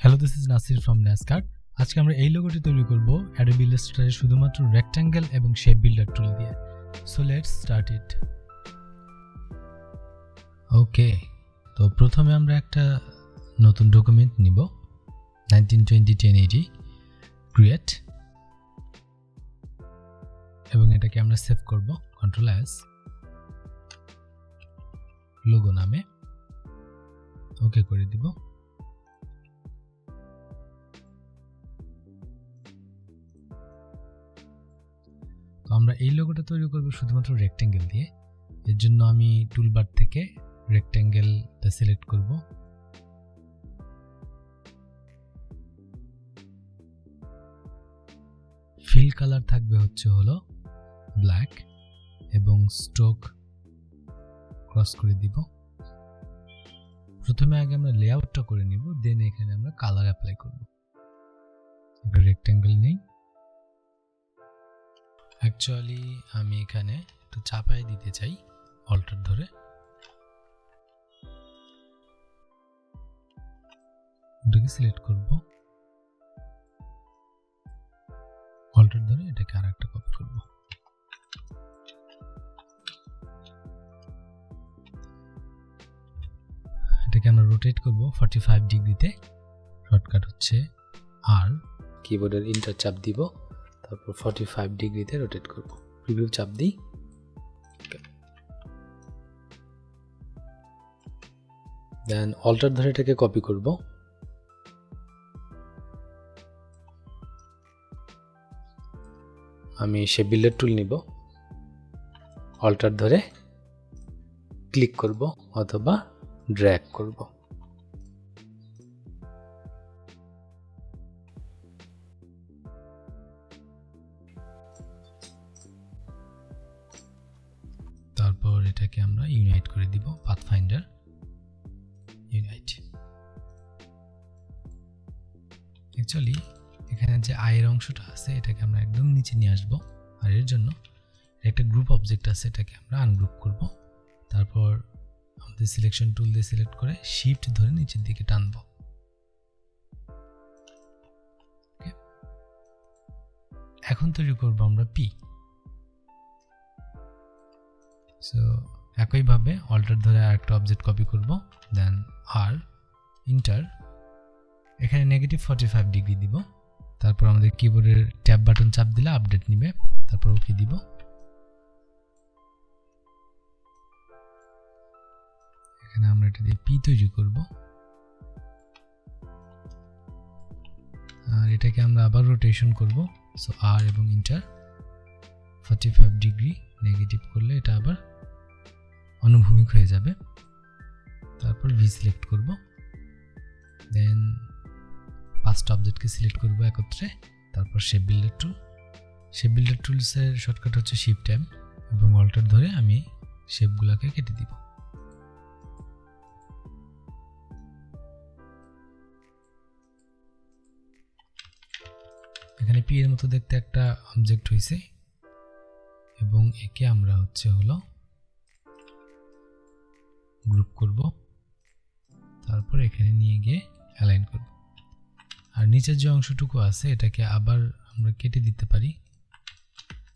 Hello, this is Nasir from NASCAR। আজকে আমরা এই লোগোটি তৈরি করব Adobe Illustrator শুধুমাত্র রেক্ট্যাঙ্গেল এবং শেপ বিল্ডার টুল দিয়ে। So let's start it. Okay, তো প্রথমে আমরা একটা নতুন ডকুমেন্ট নিব 1920-1080 ক্রিয়েট, এবং এটাকে আমরা সেভ করব কন্ট্রোল এস লোগো নামে। ওকে করে দিব। তো আমরা এই লোগোটা তৈরি করব শুধুমাত্র রেক্ট্যাঙ্গেল দিয়ে। এর জন্য আমি টুলবার থেকে রেক্ট্যাঙ্গেলটা সিলেক্ট করব। ফিল কালার থাকবে হলো ব্ল্যাক এবং স্ট্রোক ক্রস করে দিব। প্রথমে আগে আমরা লেআউটটা করে নিব, দেন এখানে আমরা কালার অ্যাপ্লাই করব। একটা রেক্ট্যাঙ্গেল নেই, অ্যাকচুয়ালি আমি এখানে একটু চাপায় দিতে চাই অল্টার ধরে। এটাকে সিলেক্ট করব, অল্টার ধরে এটাকে আরেকটা কপি করব। এটাকে আমরা রোটেট করব 45 ডিগ্রিতে। শর্টকাট হচ্ছে আর, কিবোর্ডের ইন্টার চাপ দিব, তারপর 45 ডিগ্রিতে রোটেট করব। প্রিভিউ চাপ দিই। দেন অল্টার ধরে এটাকে কপি করব। আমি শেপ বিল্ডার টুল নিব, অল্টার ধরে ক্লিক করব অথবা ড্র্যাগ করব। তারপর এটাকে আমরা ইউনাইট করে দিব, পাথফাইন্ডার ইউনাইট। অ্যাকচুয়ালি এখানে যে আয়ের অংশটা আছে এটাকে আমরা একদম নিচে নিয়ে আসব, আর এর জন্য একটা গ্রুপ অবজেক্ট আছে, এটাকে আমরা আনগ্রুপ করব। তারপর আমাদের সিলেকশন টুল দিয়ে সিলেক্ট করে শিফট ধরে নিচের দিকে টানব। এখন তৈরি করব আমরা পি। সো একইভাবে অল্টার ধরে আরেকটা অবজেক্ট কপি করব, দেন আর ইন্টার, এখানে -45 ডিগ্রি দিব। তারপর আমাদের কিবোর্ডের ট্যাব বাটন চাপ দিলে আপডেট নিবে, তারপর ওকে দিব। এখানে আমরা এটা দিয়ে পি তৈরি করব, আর এটাকে আমরা আবার রোটেশন করব। সো আর এবং ইন্টার, 45 ডিগ্রি নেগেটিভ করলে এটা আবার অনুভূমিক হয়ে যাবে। তারপর ভি সিলেক্ট করব, দেন পাঁচটা অবজেক্টকে সিলেক্ট করব একত্রে। তারপর shape builder tool, shape builder টুলসের শর্টকাট হচ্ছে শিফট এম, এবং অল্টার ধরে আমি শেপগুলোকে কেটে দিব। এখানে পি এর মতো দেখতে একটা অবজেক্ট হয়েছে, এবং একে আমরা হলো গ্রুপ করব। তারপর এখানে নিয়ে গিয়ে অ্যালাইন করব। আর নিচের যে অংশটুকু আছে এটাকে আবার আমরা কেটে দিতে পারি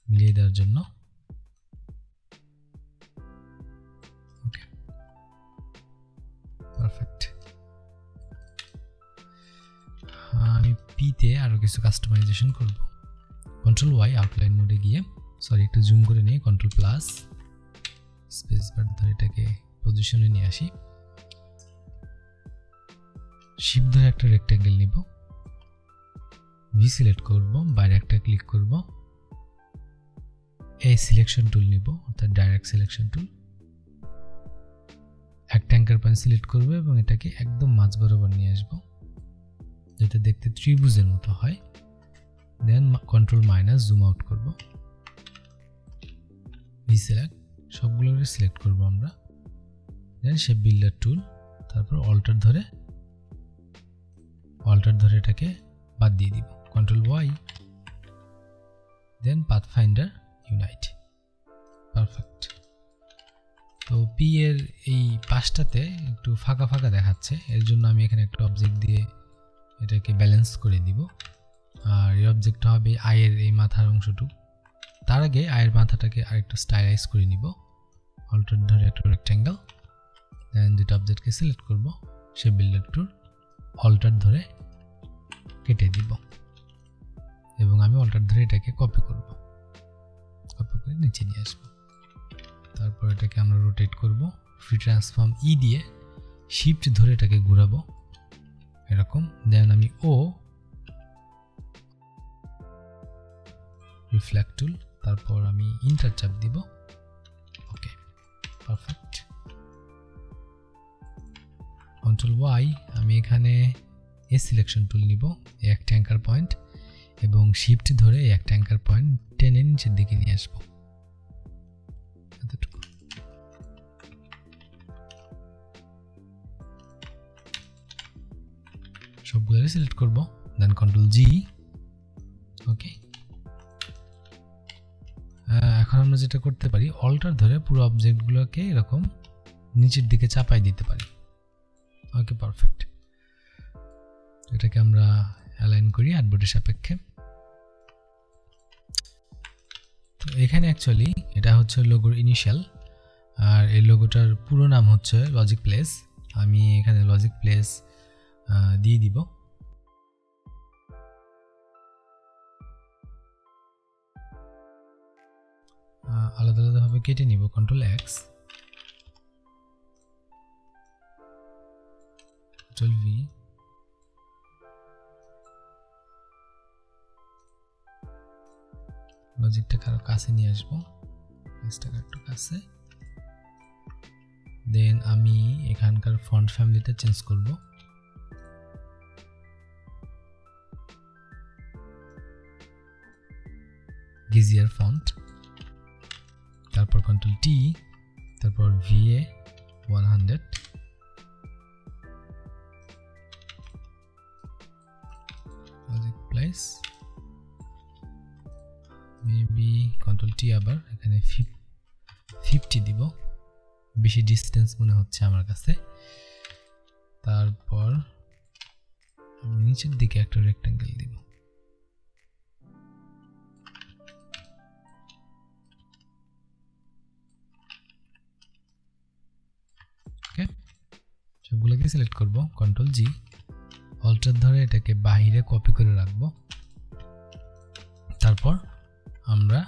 মিলিয়ে দেওয়ার জন্য। ওকে, পারফেক্ট। আমি পিতে আরো কিছু কাস্টমাইজেশন করব। কন্ট্রোল ওয়াই আউটলাইন মোডে গিয়ে, সরি একটু জুম করে নিয়ে কন্ট্রোল প্লাস স্পেস বার ধরে এটাকে পজিশনে নিয়ে আসি। শিফট ধরে একটা রেক্ট্যাঙ্গেল নিব, ভি সিলেক্ট করব, বাইরে একটা ক্লিক করব, এই সিলেকশন টুল নিব, অর্থাৎ ডাইরেক্ট সিলেকশন টুল। একটা অ্যাঙ্কার পয়েন্ট সিলেক্ট করব এবং এটাকে একদম মাঝ বরাবর নিয়ে আসব যাতে দেখতে ত্রিভুজের মতো হয়। দেন কন্ট্রোল মাইনাস জুম আউট করব, ভি সিলেক্ট, সবগুলোকে সিলেক্ট করব আমরা। দেন শেপ বিল্ডার টুল, তারপর অল্টার ধরে এটাকে বাদ দিয়ে দিব, কন্ট্রোল ওয়াই, দেন পাথফাইন্ডার ইউনাইট। পারফেক্ট। তো পি এর এই পাশটাতে একটু ফাঁকা ফাঁকা দেখাচ্ছে, এর জন্য আমি এখানে একটা অবজেক্ট দিয়ে এটাকে ব্যালেন্স করে দিব। আর এই অবজেক্টটা হবে আয়ের এই মাথার অংশটুকু। তার আগে আয়ের মাথাটাকে আরেকটু স্টাইলাইজ করে নিব। অল্টার ধরে একটা রেক্ট্যাঙ্গেল, দেন দুটো অবজেক্টকে সিলেক্ট করব, শেপ বিল্ডার টুল অল্টার ধরে কেটে দিব এবং আমি অল্টার ধরে এটাকে কপি করব, কপি করে নিচে নিয়ে আসব। তারপর এটাকে আমরা রোটেট করব, ফ্রি ট্রান্সফর্ম ই দিয়ে শিফট ধরে এটাকে ঘোরাবো এরকম। দেন আমি ও রিফ্লেক্ট টুল, তারপর আমি ইন্টার চাপ দিব। ওকে, পারফেক্ট। কন্ট্রোল ওয়াই, আমি এখানে এ সিলেকশন টুল নিব, একটা অ্যাঙ্কার পয়েন্ট, এবং শিফট ধরে একটা অ্যাঙ্কার পয়েন্ট টেনে নিচের দিকে নিয়ে আসব। এতটুকু। সবগুলো সিলেক্ট করব, দেন কন্ট্রোল জি। ওকে, এখন আমরা যেটা করতে পারি, অল্টার ধরে পুরো অবজেক্টগুলোকে এরকম নিচের দিকে চাপাই দিতে পারি। ওকে, পারফেক্ট। এটাকে আমরা অ্যালাইন করি আর্টবোর্ডের সাপেক্ষে। তো এখানে অ্যাকচুয়ালি এটা হচ্ছে লোগোর ইনিশিয়াল, আর এই লোগোটার পুরো নাম হচ্ছে লজিক প্লেস। আমি এখানে লজিক প্লেস দিয়ে দিব। আলাদা আলাদাভাবে কেটে নিব, কন্ট্রোল এক্স, কন্ট্রোল ভি, লজিকটা কারো কাছে নিয়ে আসবো, প্লেসটাকে একটু কাছে। দেন আমি এখানকার ফন্ট ফ্যামিলিটা চেঞ্জ করব, গিজিয়ার ফন্ট, তারপর কন্ট্রোল টি, তারপর VA 100, logic place, maybe control T, আবার এখানে 50 দিব, বেশি ডিস্টেন্স মনে হচ্ছে আমার কাছে। তারপর নিচের দিকে একটা রেক্ট্যাঙ্গেল দিব। ওকে, সবগুলোকে সিলেক্ট করব, কন্ট্রোল জি, অল্টার ধরে এটাকে বাইরে কপি করে রাখব। তারপর আমরা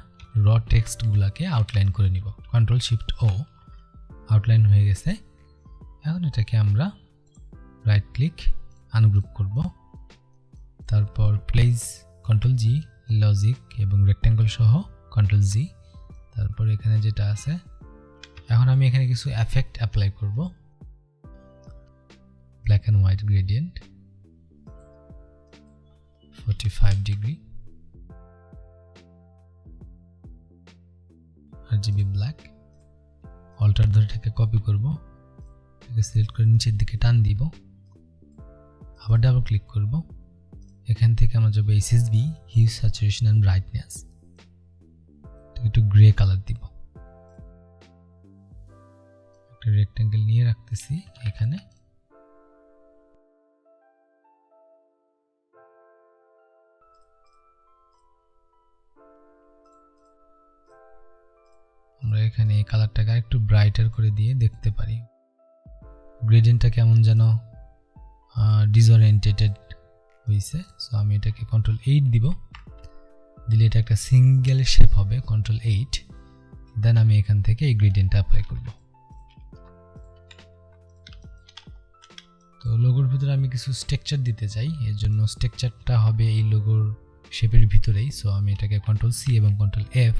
র টেক্সট গুলাকে আউটলাইন করে নিব, কন্ট্রোল শিফট ও, আউটলাইন হয়ে গেছে। এখন এটাকে আমরা রাইট ক্লিক আনগ্রুপ করব, তারপর প্লেস, কন্ট্রোল জি, লজিক এবং রেক্ট্যাঙ্গেল সহ কন্ট্রোল জি। তারপর এখানে যেটা আছে, এখন আমি এখানে কিছু এফেক্ট অ্যাপ্লাই করব, black and white gradient 45 degree, RGB black, alter ধরে এটাকে কপি করব, এটাকে সিলেক্ট করে নিচের দিকে টান দিব, আবার ডাবল ক্লিক করব। এখান থেকে আমরা যাব HSB, hue, saturation and brightness, একটু গ্রে কালার দিব। একটা রেক্ট্যাঙ্গেল নিয়ে রাখতেছি এখানে, আমরা এখানে এই কালারটাকে একটু ব্রাইটার করে দিয়ে দেখতে পারি। গ্রেডিয়েন্টটা কেমন যেন ডিসঅরিয়েন্টেড হয়েছে, সো আমি এটাকে কন্ট্রোল 8 দিব, দিলে এটা একটা সিঙ্গেল শেপ হবে, কন্ট্রোল 8। দেন আমি এখান থেকে এই গ্রেডিয়েন্টটা অ্যাপ্লাই করব। তো লোগোর ভিতরে আমি কিছু স্ট্রাকচার দিতে চাই, এর জন্য স্ট্রাকচারটা হবে এই লোগোর শেপের ভিতরেই। সো আমি এটাকে কন্ট্রোল সি এবং কন্ট্রোল এফ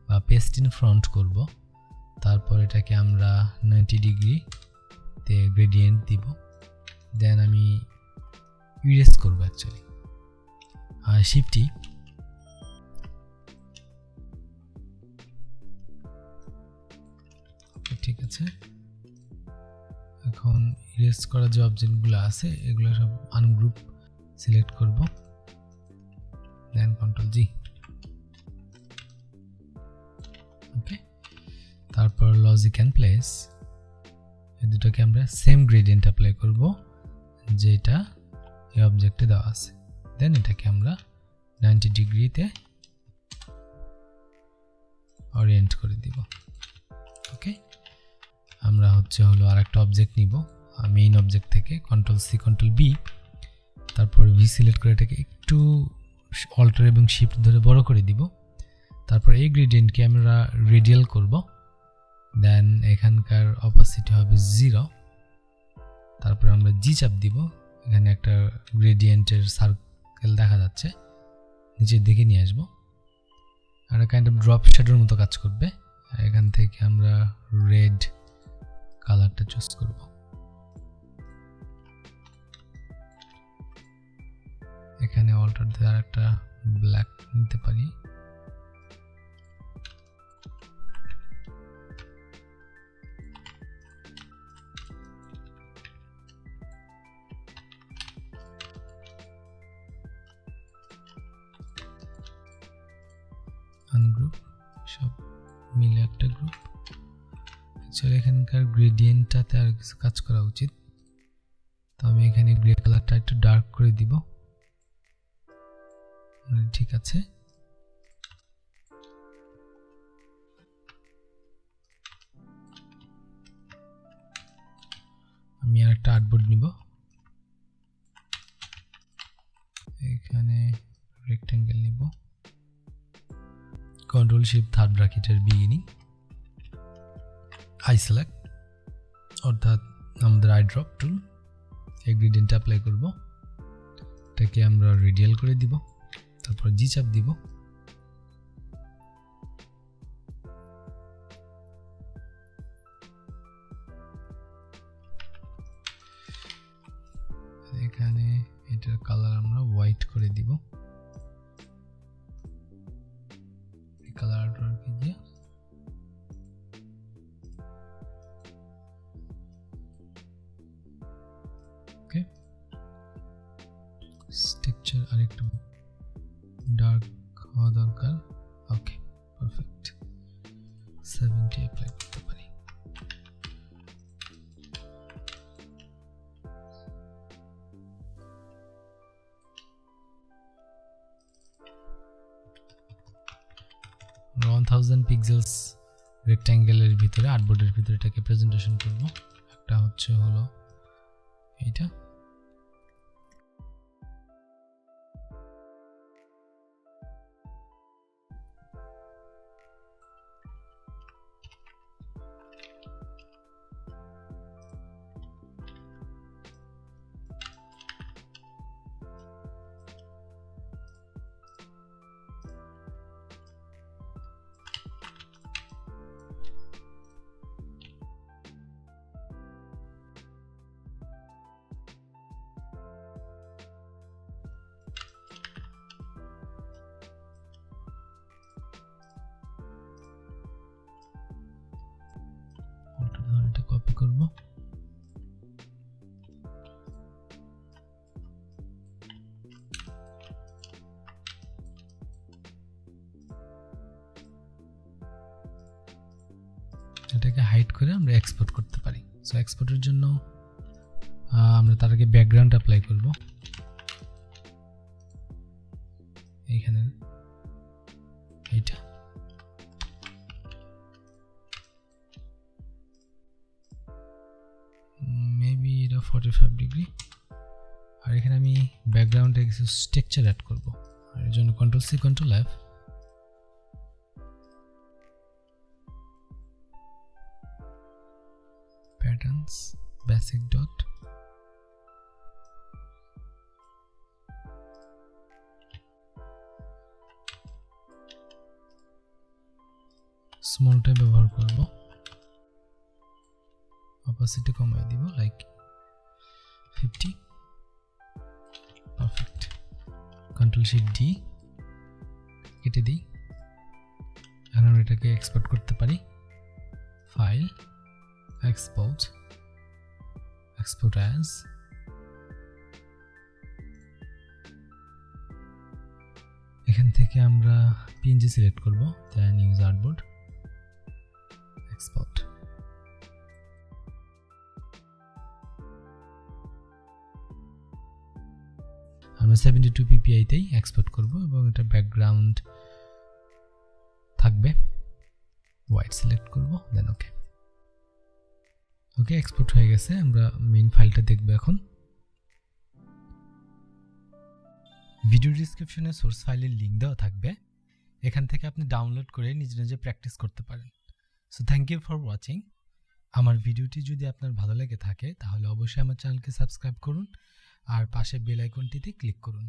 বা পেস্ট ইন ফ্রন্ট করব। তারপর এটাকে আমরা 90 ডিগ্রিতে গ্রেডিয়েন্ট দিব, দেন আমি ইরেজ করব অ্যাকচুয়ালি, আর শিফটি, ঠিক আছে। এখন ইরেজ করা যে অবজেক্টগুলো আছে এগুলো সব আনগ্রুপ সিলেক্ট করব, দেন কন্ট্রোল জি। ওকে, তারপর লজিক এন্ড প্লেস, এই দুটোকে আমরা সেম গ্রেডিয়েন্ট অ্যাপ্লাই করব যেটা এই অবজেক্টে দেওয়া আছে। দেন এটাকে আমরা 90 ডিগ্রিতে অরিয়েন্ট করে দিব। ওকে, আমরা হলো আরেকটা অবজেক্ট নিব মেইন অবজেক্ট থেকে, কন্ট্রোল সি কন্ট্রোল বি, তারপর ভি সিলেক্ট করে এটাকে একটু অল্টার এবং শিফট ধরে বড় করে দিব। তারপর এই গ্রেডিয়েন্টকে আমরা রেডিয়াল করব। দেন এখানকার অপাসিটি হবে 0। তারপর আমরা জি চাপ দিব। এখানে একটা গ্রেডিয়েন্টের সার্কেল দেখা যাচ্ছে, নিচের দিকে নিয়ে আসবো। আর কাইন্ড অফ ড্রপ শ্যাডোর মতো কাজ করবে। আর এখান থেকে আমরা রেড কালারটা চুজ করব। এখানে অল্টার দিয়ে আর একটা ব্ল্যাক নিতে পারি। আনগ্রুপ, সব মিলে একটা গ্রুপ। অ্যাকচুয়ালি এখানকার গ্রেডিয়েন্টটাতে আর কিছু কাজ করা উচিত, তো আমি এখানে গ্রে কালারটা একটু ডার্ক করে দিব। ঠিক আছে, আমি আর একটা আর্টবোর্ড নিব। এখানে রেক্টেঙ্গেল নিব, কন্ট্রোল শিফট থার্ড ব্র্যাকেটের বিগিনিং, আই সিলেক্ট অর্থাৎ আমাদের আই ড্রপ টুল, এই গ্রেডিয়েন্ট অ্যাপ্লাই করব। এটাকে আমরা রেডিয়াল করে দিব, তারপর জি চাপ দিব। এখানে এটার কালার আমরা হোয়াইট করে দিব। এই কালারটা কি দিয়ে ওকে, টেক্সচার আরেকটু ডার্ক হওয়া দরকার। ওকে, পারফেক্ট। 70 অ্যাপ্লাই করতে পারি। আমরা 1000 পিক্সেলস রেক্ট্যাঙ্গেলের ভিতরে, আর্টবোর্ডের ভিতরে এটাকে প্রেজেন্টেশন করব। একটা হলো এইটা, এটা কপি করব। এটাকে হাইড করে আমরা এক্সপোর্ট করতে পারি। সো এক্সপোর্টের জন্য আমরা তার আগে ব্যাকগ্রাউন্ড অ্যাপ্লাই করব। এইখানে এইটা মেবি এটা 45 ডিগ্রি। আর এখানে আমি ব্যাকগ্রাউন্ডে কিছু টেক্সচার অ্যাড করব। আর এর জন্য control C control F, patterns, basic dot, স্মলটা ব্যবহার করব। অপাসিটি কমাই দিব like 50। Perfect. Control shift D কেটে দিই। এখন আমরা এটাকে এক্সপোর্ট করতে পারি। ফাইল, এক্সপোর্ট, এক্সপোর্ট অ্যাজ, এখান থেকে আমরা পিএনজি সিলেক্ট করব, দেন ইউজ আর্টবোর্ড, এক্সপোর্ট। আমরা 72 ppi তেই এক্সপোর্ট করব এবং এটা ব্যাকগ্রাউন্ড থাকবে, হোয়াইট সিলেক্ট করব, দেন ওকে। ওকে, এক্সপোর্ট হয়ে গেছে। আমরা মেইন ফাইলটা দেখব এখন। ভিডিও ডেসক্রিপশনে সোর্স ফাইলের লিংক দেওয়া থাকবে, এখান থেকে আপনি ডাউনলোড করে নিজে নিজে প্র্যাকটিস করতে পারেন। So thank you for watching. আমার ভিডিওটি যদি আপনার ভালো লেগে থাকে তাহলে অবশ্যই আমার চ্যানেলকে সাবস্ক্রাইব করুন আর পাশে বেল আইকনটিতে ক্লিক করুন।